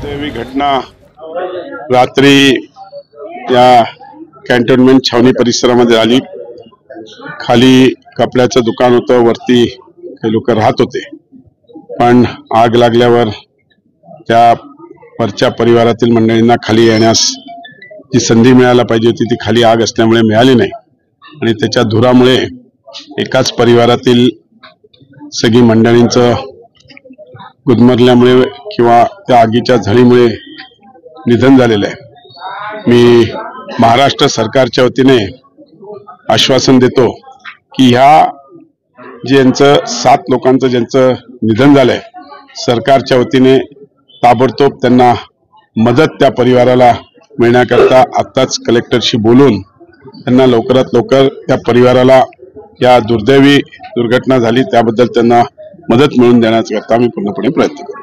देवी घटना रात्री या कॅन्टोन्मेंट छावणी परिसरामध्ये आली। खाली कपड्याचं दुकान होतं, वरती काही लोक राहत होते, पण आग लागल्यावर त्या वरच्या परिवारातील मंडळींना खाली येण्यास जी संधी मिळायला पाहिजे होती ती खाली आग असल्यामुळे मिळाली नाही आणि त्याच्या धुरामुळे एकाच परिवारातील सगळी मंडळींचं गुदमरल्यामुळे किंवा त्या आगीच्या झळीमुळे निधन झालेलं आहे। मी महाराष्ट्र सरकारच्या वतीने आश्वासन देतो की ह्या ज्यांचं 7 लोकांचं ज्यांचं निधन झालंय, सरकारच्या वतीने ताबडतोब त्यांना मदत त्या परिवाराला मिळण्याकरता आत्ताच कलेक्टरशी बोलून त्यांना लवकरात लवकर त्या परिवाराला या दुर्दैवी दुर्घटना झाली त्याबद्दल त्यांना मदत मिळवून देण्याकरता आम्ही पूर्णपणे प्रयत्न करू।